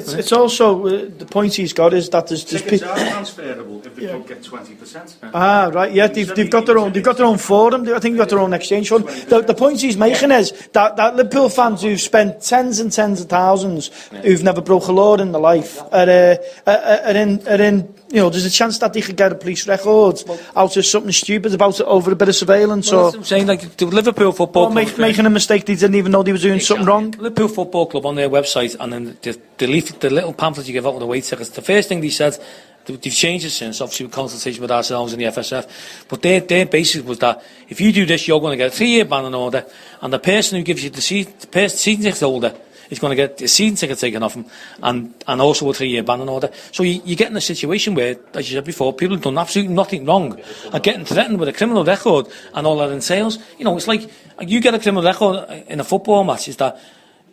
it's also the point he's got is that there's tickets are transferable if the club get 20%. Right, yeah, they've got their own forum. I think they've got their own exchange fund. The point he's making is that Liverpool fans who've spent tens and tens of thousands, who've never broke a law in their life, are in. There's a chance that they could get a police record out of something stupid about it over a bit of surveillance, or I'm saying, like the Liverpool Football Club making a mistake they didn't even know they were doing something wrong. Liverpool Football Club on their website, and then the little pamphlet you give out with the weight tickets. The first thing they said, they've changed it since, obviously with consultation with ourselves and the FSF, but their basis was that if you do this, you're going to get a 3-year ban and order, and the person who gives you the season ticket holder is going to get a season ticket taken off him, and also a 3-year ban and order. So you get in a situation where, as you said before, people have done absolutely nothing wrong are getting threatened with a criminal record and all that entails. It's like you get a criminal record in a football match, is that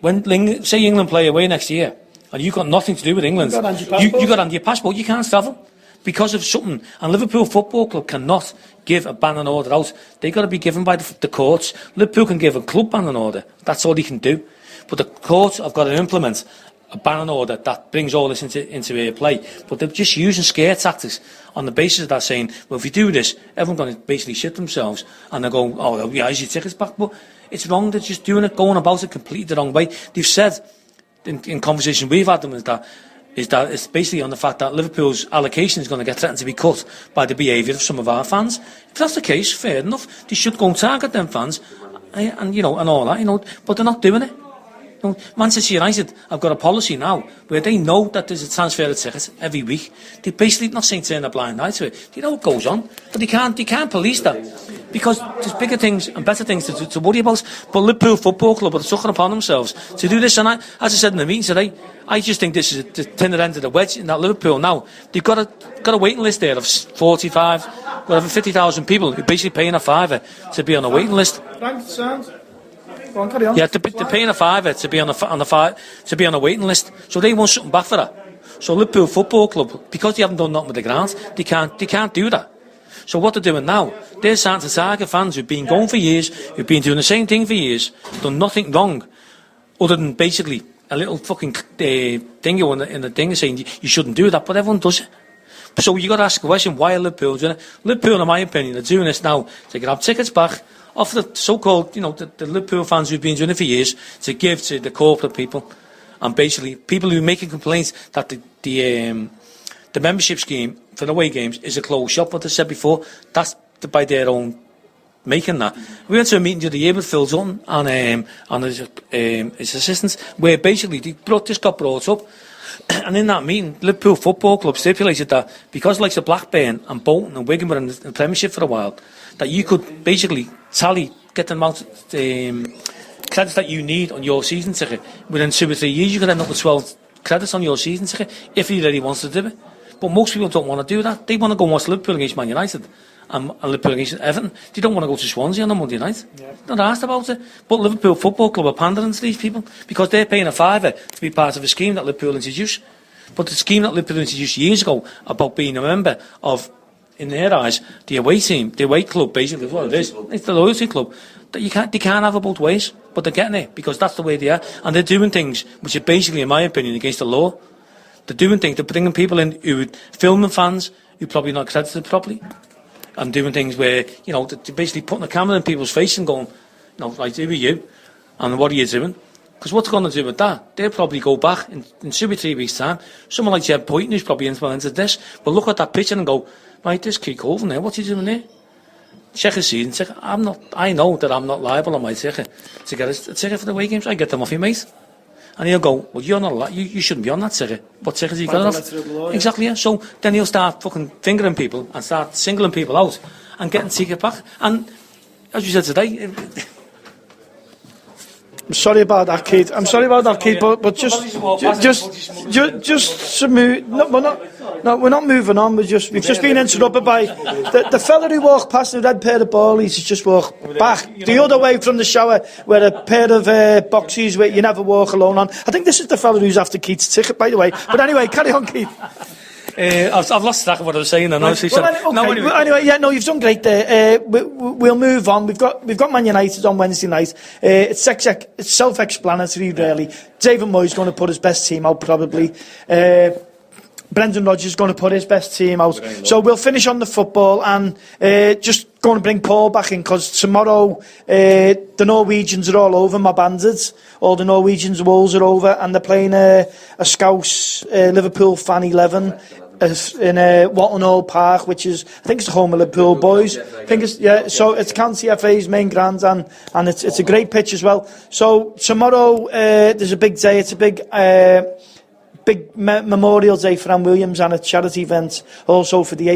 when, say, England play away next year, and you've got nothing to do with England, you got on your passport, you can't stop them because of something. And Liverpool Football Club cannot give a ban and order out. They've got to be given by the courts. Liverpool can give a club ban and order. That's all they can do. But the courts have got to implement a ban and order that brings all this into play. But they're just using scare tactics on the basis of that, saying, well, if we do this, everyone's going to basically shit themselves, and they're going, oh, yeah, is your tickets back? But it's wrong. They're just doing it, going about it completely the wrong way. They've said, in conversation we've had them, is that it's basically on the fact that Liverpool's allocation is going to get threatened to be cut by the behaviour of some of our fans. If that's the case, fair enough. They should go and target them fans, and all that, but they're not doing it. Manchester United have got a policy now where they know that there's a transfer of tickets every week. They're basically not saying turn a blind eye to it. They know what goes on, but they can't police that because there's bigger things and better things to worry about. But Liverpool Football Club are taking upon themselves to do this, and as I said in the meeting today, I just think this is the tender end of the wedge in that Liverpool now. They've got a waiting list there of 45, whatever, 50,000 people who are basically paying a fiver to be on a waiting list. Yeah, they're paying a fiver to be on a waiting list. So they want something back for that. So Liverpool Football Club, because they haven't done nothing with the ground, they can't do that. So what they're doing now, they're starting to target fans who've been going for years, who've been doing the same thing for years, done nothing wrong, other than basically a little fucking thing in the thing saying you shouldn't do that, but everyone does it. So you got to ask the question, why are Liverpool doing it? Liverpool, in my opinion, are doing this now to grab tickets back off the so-called, the Liverpool fans who've been doing it for years, to give to the corporate people, and basically people who are making complaints that the membership scheme for the away games is a closed shop. What I said before, that's by their own making that. We went to a meeting the other year with Phil Dutton and his assistants, where basically this got brought up, and in that meeting, Liverpool Football Club stipulated that because like the Blackburn and Bolton and Wigan were in the Premiership for a while, that you could basically get the amount of credits that you need on your season ticket. Within 2 or 3 years, you could end up with 12 credits on your season ticket if he really wants to do it. But most people don't want to do that. They want to go and watch Liverpool against Man United and Liverpool against Everton. They don't want to go to Swansea on a Monday night. Yeah. They're not asked about it. But Liverpool Football Club are pandering to these people because they're paying a fiver to be part of a scheme that Liverpool introduced. But the scheme that Liverpool introduced years ago about being a member of, in their eyes, the away team, the away club, basically, is what it is. It's the loyalty club. That they can't have it both ways, but they're getting it because that's the way they are. And they're doing things which are basically, in my opinion, against the law. They're doing things, they're bringing people in who would filming fans who probably not credited properly, and doing things where, they're basically putting a camera in people's face and going, like, who are you? And what are you doing? Because what's going to do with that? They'll probably go back in 2 or 3 weeks' time. Someone like Jeb Boyton, who's probably implemented this, will look at that picture and go, right, this kid Colvin there, what's he doing there? Check his season ticket. I know that I'm not liable on my ticket to get a ticket for the away games. I get them off your mate. And he'll go, well, you're not you shouldn't be on that ticket. What ticket have you got off? Exactly, yeah. So then he'll start fucking fingering people and start singling people out and getting ticket back. And as you said today, I'm sorry about that, Keith. But just to move. No, we're not moving on. We've just been interrupted by the fella who walked past the red pair of ballies. He's just walked back the other way from the shower, where a pair of boxes where you never walk alone on. I think this is the fella who's after Keith's ticket, by the way. But anyway, carry on, Keith. I've lost track of what I was saying. Anyway, yeah, no, you've done great there. We'll move on. We've got Man United on Wednesday night. It's self-explanatory, really. David Moyes going to put his best team out, probably. Brendan Rodgers is going to put his best team out. So we'll finish on the football and just going to bring Paul back in, because tomorrow the Norwegians are all over my bandits. All the Norwegians' Wolves are over, and they're playing a Scouse Liverpool fan 11 in Watton Old Park, which is, I think it's the home of Liverpool boys. I think it's, so it's County FA's main ground, and it's a great pitch as well. So tomorrow there's a big day. It's a big Memorial Day for Anne Williams, and a charity event also for the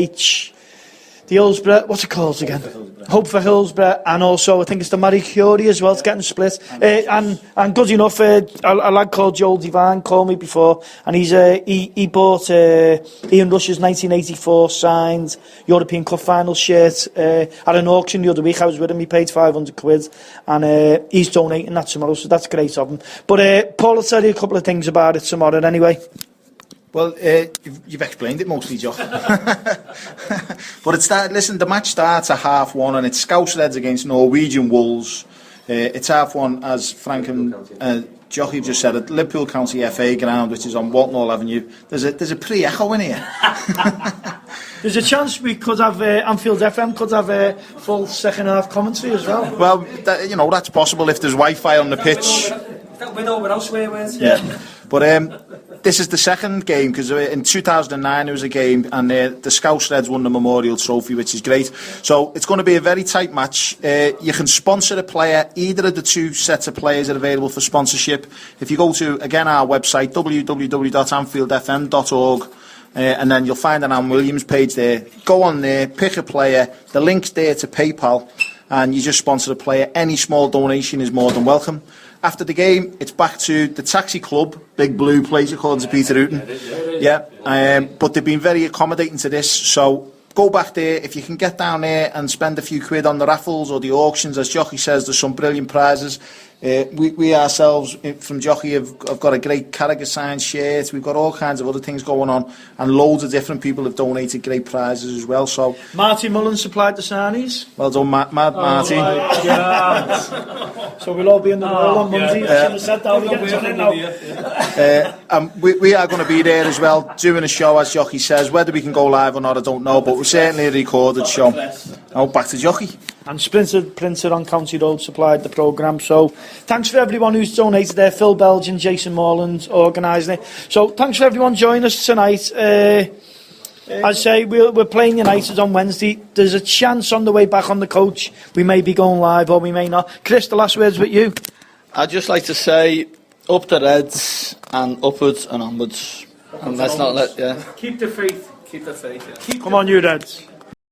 Hillsborough, what's it called again? Hope for Hillsborough, and also I think it's the Marie Curie as well. It's getting split, and good enough. A lad called Joel Devine called me before, and he bought Ian Rush's 1984 signed European Cup final shirt at an auction the other week. I was with him. He paid £500, and he's donating that tomorrow, so that's great of him. But Paul will tell you a couple of things about it tomorrow anyway. Well, you've explained it mostly, Joe. But listen, the match starts at 1:30, and it's Scouse Reds against Norwegian Wolves. It's 1:30, as Frank and Jockey have just said, at Liverpool County FA ground, which is on Walton Avenue. There's a pre-echo in here. There's a chance we could have Anfield FM could have a full second half commentary as well. Well, that's possible if there's Wi-Fi on the pitch. Yeah. But this is the second game, because in 2009 there was a game, and the Scouse Reds won the Memorial Trophy, which is great. So it's going to be a very tight match. You can sponsor a player. Either of the two sets of players are available for sponsorship. If you go to, again, our website, www.anfieldfm.org, and then you'll find an Anne Williams page there. Go on there, pick a player. The link's there to PayPal, and you just sponsor a player. Any small donation is more than welcome. After the game, it's back to the Taxi Club, Big Blue place, according to Peter Hooton. Yeah, but they've been very accommodating to this, so go back there. If you can get down there and spend a few quid on the raffles or the auctions, as Jockey says, there's some brilliant prizes. We ourselves from Jockey have got a great Carragher signed shirt. We've got all kinds of other things going on, and loads of different people have donated great prizes as well. So Marty Mullen supplied the sarnies. Well done, Marty. So we'll all be in the world on Monday. We are going to be there as well, doing a show, as Jockey says. Whether we can go live or not, I don't know, but we're certainly a recorded show. Now back to Jockey. And Printer on County Road supplied the programme. So thanks for everyone who's donated there. Phil Belgian, Jason Morland organising it. So thanks for everyone joining us tonight. I say we're playing United on Wednesday. There's a chance on the way back on the coach we may be going live, or we may not. Chris, the last words with you. I'd just like to say, up the Reds and upwards and onwards. And let's not let, Keep the faith. Keep the faith. Yeah. Come on, you Reds.